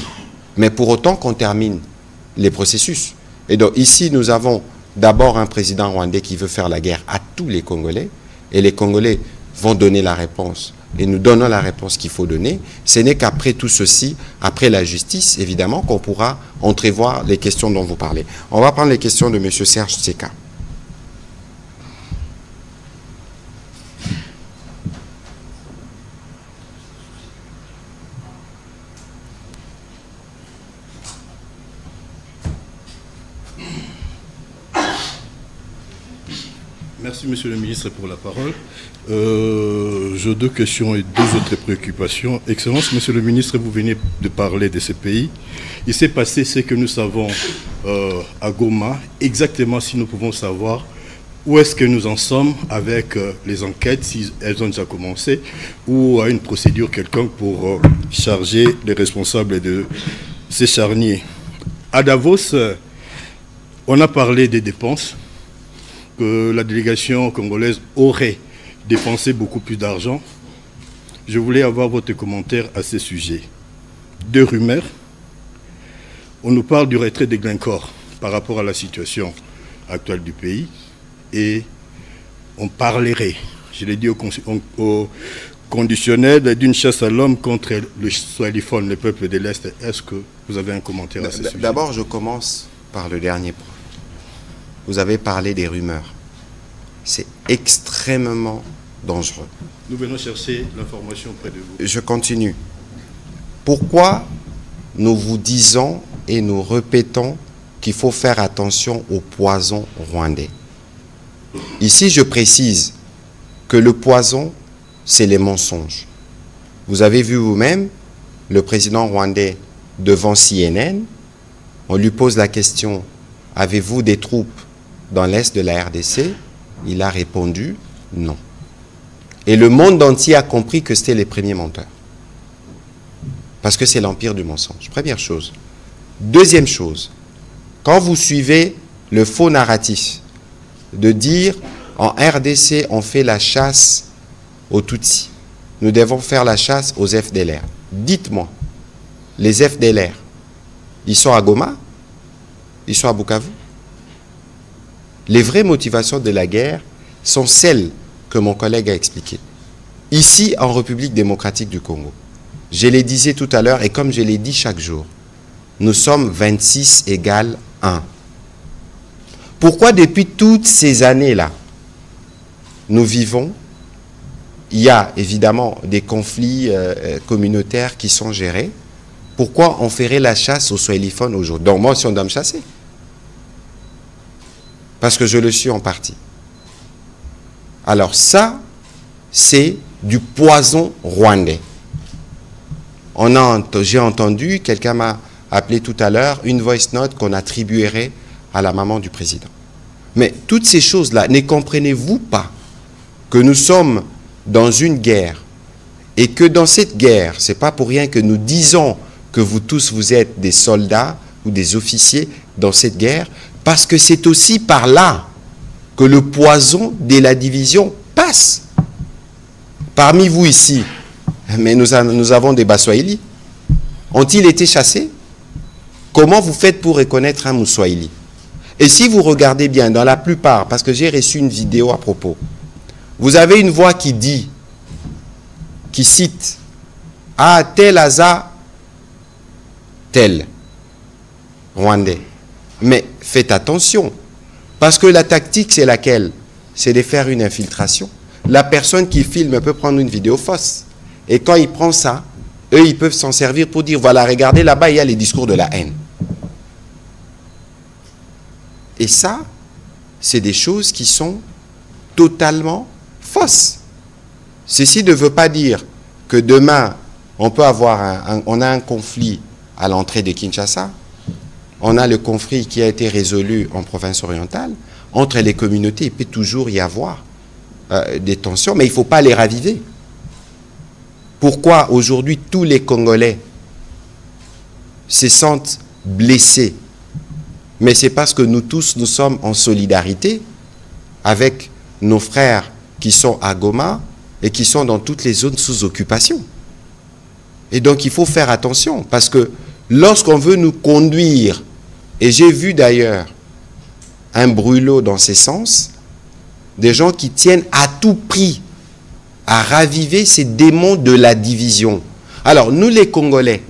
Mais pour autant qu'on termine les processus. Et donc ici, nous avons d'abord un président rwandais qui veut faire la guerre à tous les Congolais. Et les Congolais vont donner la réponse. Et nous donnons la réponse qu'il faut donner. Ce n'est qu'après tout ceci, après la justice, évidemment, qu'on pourra entrevoir les questions dont vous parlez. On va prendre les questions de M. Serge Tseka. Merci, Monsieur le Ministre, pour la parole. J'ai deux questions et deux autres préoccupations. Excellence, Monsieur le Ministre, vous venez de parler de ces pays. Il s'est passé ce que nous savons à Goma. Exactement, si nous pouvons savoir où est-ce que nous en sommes avec les enquêtes, si elles ont déjà commencé, ou à une procédure quelconque pour charger les responsables de ces charniers. À Davos, on a parlé des dépenses, que la délégation congolaise aurait dépensé beaucoup plus d'argent. Je voulais avoir votre commentaire à ce sujet. Deux rumeurs. On nous parle du retrait des Glencore par rapport à la situation actuelle du pays. Et on parlerait, je l'ai dit au conditionnel, d'une chasse à l'homme contre le Swahiliphone, le peuple de l'Est. Est-ce que vous avez un commentaire à ce sujet? D'abord, je commence par le dernier point. Vous avez parlé des rumeurs. C'est extrêmement dangereux. Nous venons chercher l'information auprès de vous. Je continue. Pourquoi nous vous disons et nous répétons qu'il faut faire attention au poison rwandais? Ici, je précise que le poison, c'est les mensonges. Vous avez vu vous-même le président rwandais devant CNN On lui pose la question, avez-vous des troupes dans l'est de la RDC? Il a répondu non. Et le monde entier a compris que c'était les premiers menteurs. Parce que c'est l'empire du mensonge. Première chose. Deuxième chose, quand vous suivez le faux narratif de dire en RDC on fait la chasse aux Tutsis, nous devons faire la chasse aux FDLR. Dites-moi, les FDLR, ils sont à Goma? Ils sont à Bukavu? Les vraies motivations de la guerre sont celles que mon collègue a expliquées. Ici, en République démocratique du Congo, je l'ai disais tout à l'heure et comme je l'ai dit chaque jour, nous sommes 26 égale 1. Pourquoi depuis toutes ces années-là, nous vivons, il y a évidemment des conflits communautaires qui sont gérés, pourquoi on ferait la chasse aux swahiliphones aujourd'hui? Donc moi, si on doit me chasser, parce que je le suis en partie. Alors ça, c'est du poison rwandais. J'ai entendu, quelqu'un m'a appelé tout à l'heure, une voice note qu'on attribuerait à la maman du président. Mais toutes ces choses-là, ne comprenez-vous pas que nous sommes dans une guerre et que dans cette guerre, ce n'est pas pour rien que nous disons que vous tous, vous êtes des soldats ou des officiers dans cette guerre, parce que c'est aussi par là que le poison de la division passe. Parmi vous ici, mais nous avons des Baswahili. Ont-ils été chassés? Comment vous faites pour reconnaître un Mouswahili? Et si vous regardez bien, dans la plupart, parce que j'ai reçu une vidéo à propos, vous avez une voix qui dit, qui cite, « Ah, tel Aza, tel, Rwandais. » Mais faites attention, parce que la tactique, c'est laquelle? C'est de faire une infiltration. La personne qui filme peut prendre une vidéo fausse. Et quand il prend ça, eux, ils peuvent s'en servir pour dire, voilà, regardez là-bas, il y a les discours de la haine. Et ça, c'est des choses qui sont totalement fausses. Ceci ne veut pas dire que demain, on peut avoir on a un conflit à l'entrée de Kinshasa. On a le conflit qui a été résolu en province orientale. Entre les communautés, il peut toujours y avoir des tensions, mais il ne faut pas les raviver. Pourquoi aujourd'hui tous les Congolais se sentent blessés? Mais c'est parce que nous tous, nous sommes en solidarité avec nos frères qui sont à Goma et qui sont dans toutes les zones sous occupation. Et donc il faut faire attention, parce que lorsqu'on veut nous conduire, et j'ai vu d'ailleurs un brûlot dans ces sens, des gens qui tiennent à tout prix à raviver ces démons de la division. Alors nous les Congolais,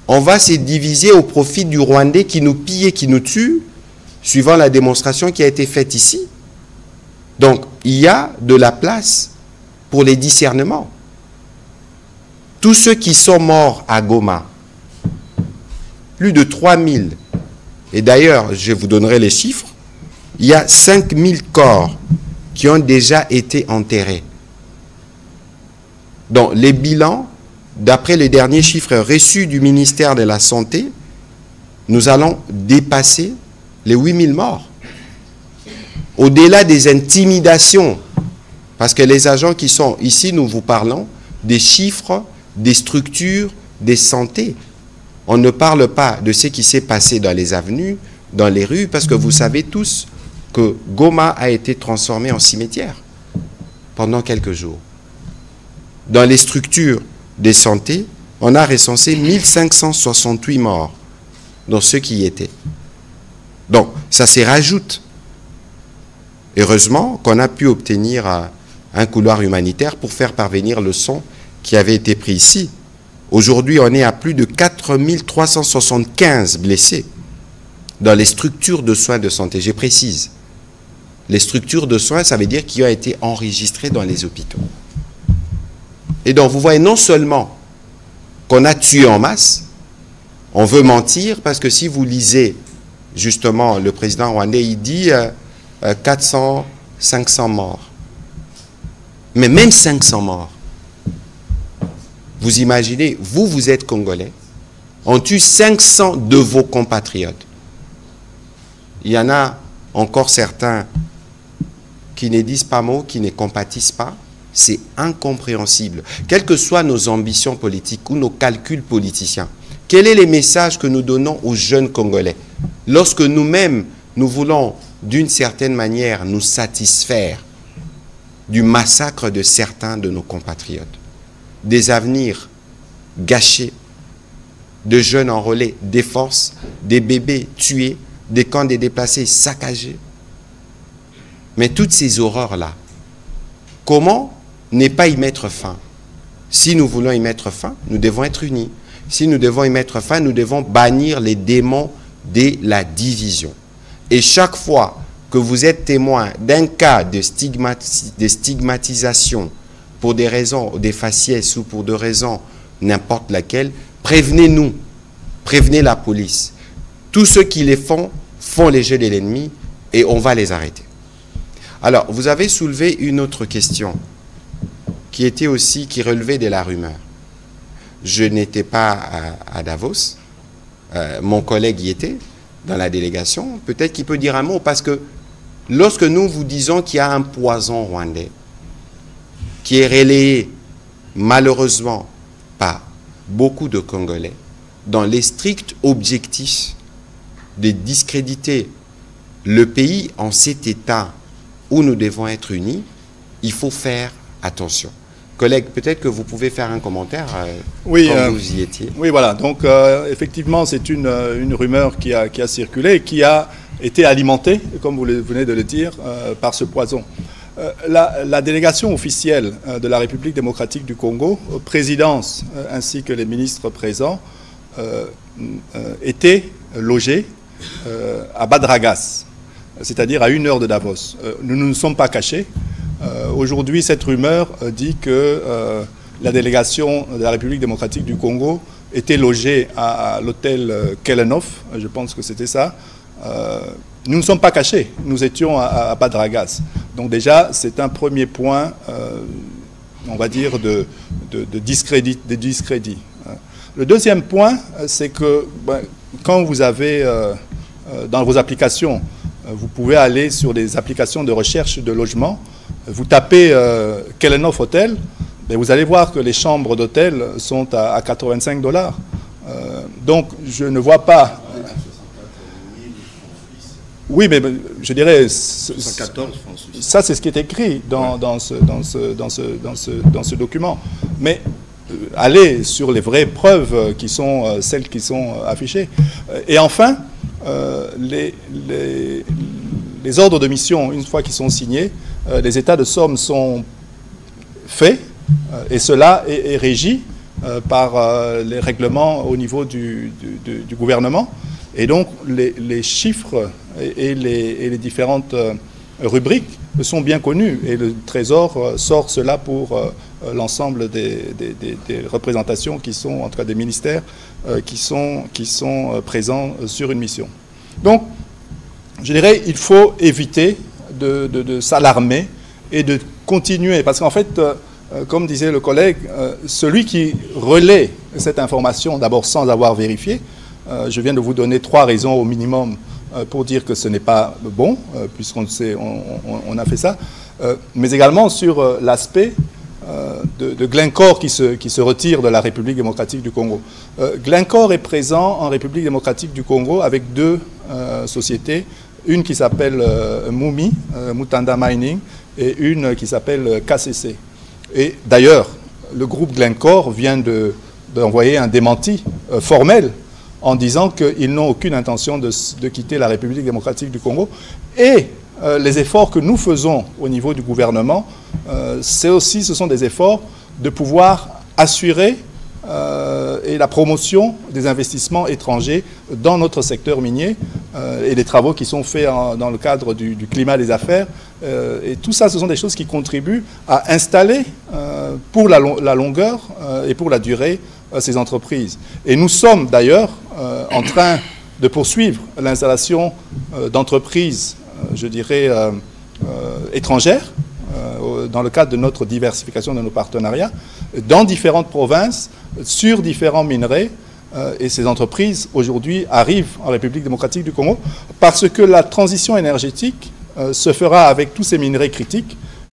on va se diviser au profit du Rwandais qui nous pille et qui nous tue, suivant la démonstration qui a été faite ici. Donc il y a de la place pour les discernements. Tous ceux qui sont morts à Goma, plus de 3000, et d'ailleurs, je vous donnerai les chiffres, il y a 5000 corps qui ont déjà été enterrés. Donc, les bilans, d'après les derniers chiffres reçus du ministère de la Santé, nous allons dépasser les 8000 morts. Au-delà des intimidations, parce que les agents qui sont ici, nous vous parlons des chiffres, des structures, des santé. On ne parle pas de ce qui s'est passé dans les avenues, dans les rues, parce que vous savez tous que Goma a été transformé en cimetière pendant quelques jours. Dans les structures de santé, on a recensé 1568 morts dans ceux qui y étaient. Donc, ça se rajoute. Heureusement qu'on a pu obtenir un couloir humanitaire pour faire parvenir le son qui avait été pris ici. Aujourd'hui, on est à plus de 4375 blessés dans les structures de soins de santé. Je précise, les structures de soins, ça veut dire qu'ils ont été enregistrés dans les hôpitaux. Et donc, vous voyez non seulement qu'on a tué en masse, on veut mentir, parce que si vous lisez justement le président rwandais, il dit 400, 500 morts. Mais même 500 morts, vous imaginez, vous êtes Congolais, on tue 500 de vos compatriotes. Il y en a encore certains qui ne disent pas mot, qui ne compatissent pas. C'est incompréhensible. Quelles que soient nos ambitions politiques ou nos calculs politiciens, quel est le message que nous donnons aux jeunes Congolais lorsque nous-mêmes, nous voulons d'une certaine manière nous satisfaire du massacre de certains de nos compatriotes, des avenirs gâchés, de jeunes enrôlés, des forces, des bébés tués, des camps des déplacés saccagés. Mais toutes ces horreurs-là, comment ne pas y mettre fin? Si nous voulons y mettre fin, nous devons être unis. Si nous devons y mettre fin, nous devons bannir les démons de la division. Et chaque fois que vous êtes témoin d'un cas de stigmatisation pour des raisons, des faciès ou pour des raisons n'importe laquelle, prévenez-nous, prévenez la police. Tous ceux qui les font les jeux de l'ennemi et on va les arrêter. Alors, vous avez soulevé une autre question qui relevait de la rumeur. Je n'étais pas à Davos, mon collègue y était dans la délégation. Peut-être qu'il peut dire un mot parce que lorsque nous vous disons qu'il y a un poison rwandais qui est relayé malheureusement par beaucoup de Congolais dans les stricts objectifs de discréditer le pays en cet état où nous devons être unis, il faut faire attention. Collègue, peut-être que vous pouvez faire un commentaire oui, quand vous y étiez. Oui, voilà. Donc, effectivement, c'est une rumeur qui a circulé et qui a été alimentée, comme vous venez de le dire, par ce poison. La délégation officielle de la République démocratique du Congo, présidence ainsi que les ministres présents, étaient logés à Badragas, c'est-à-dire à 1 heure de Davos. Nous ne nous sommes pas cachés. Aujourd'hui, cette rumeur dit que la délégation de la République démocratique du Congo était logée à l'hôtel Kelenov, je pense que c'était ça. Nous ne sommes pas cachés, nous étions à Badragas. Donc déjà, c'est un premier point, on va dire, de discrédit. Le deuxième point, c'est que quand vous avez dans vos applications, vous pouvez aller sur des applications de recherche de logement, vous tapez Kelenov Hotel, et vous allez voir que les chambres d'hôtel sont à $85. Donc je ne vois pas... Oui, mais je dirais... 114 francs suisses. Ça, c'est ce qui est écrit dans ce document. Mais aller sur les vraies preuves qui sont celles qui sont affichées. Et enfin, les ordres de mission, une fois qu'ils sont signés, les états de somme sont faits et cela est régi par les règlements au niveau du gouvernement. Et donc, les chiffres et les différentes rubriques sont bien connus. Et le Trésor sort cela pour l'ensemble des représentations qui sont, en tout cas des ministères, qui sont présents sur une mission. Donc, je dirais, il faut éviter de s'alarmer et de continuer. Parce qu'en fait, comme disait le collègue, celui qui relaie cette information, d'abord sans avoir vérifié, je viens de vous donner 3 raisons au minimum pour dire que ce n'est pas bon, puisqu'on on a fait ça, mais également sur l'aspect de Glencore qui se retire de la République démocratique du Congo. Glencore est présent en République démocratique du Congo avec 2 sociétés, une qui s'appelle Mumi, Mutanda Mining, et une qui s'appelle KCC. Et d'ailleurs, le groupe Glencore vient d'envoyer un démenti formel en disant qu'ils n'ont aucune intention de quitter la République démocratique du Congo. Et les efforts que nous faisons au niveau du gouvernement, ce sont des efforts de pouvoir assurer et la promotion des investissements étrangers dans notre secteur minier et des travaux qui sont faits dans le cadre du climat des affaires. Et tout ça, ce sont des choses qui contribuent à installer pour la longueur et pour la durée ces entreprises. Et nous sommes d'ailleurs en train de poursuivre l'installation d'entreprises, je dirais, étrangères, dans le cadre de notre diversification de nos partenariats, dans différentes provinces, sur différents minerais, et ces entreprises aujourd'hui arrivent en République démocratique du Congo parce que la transition énergétique se fera avec tous ces minerais critiques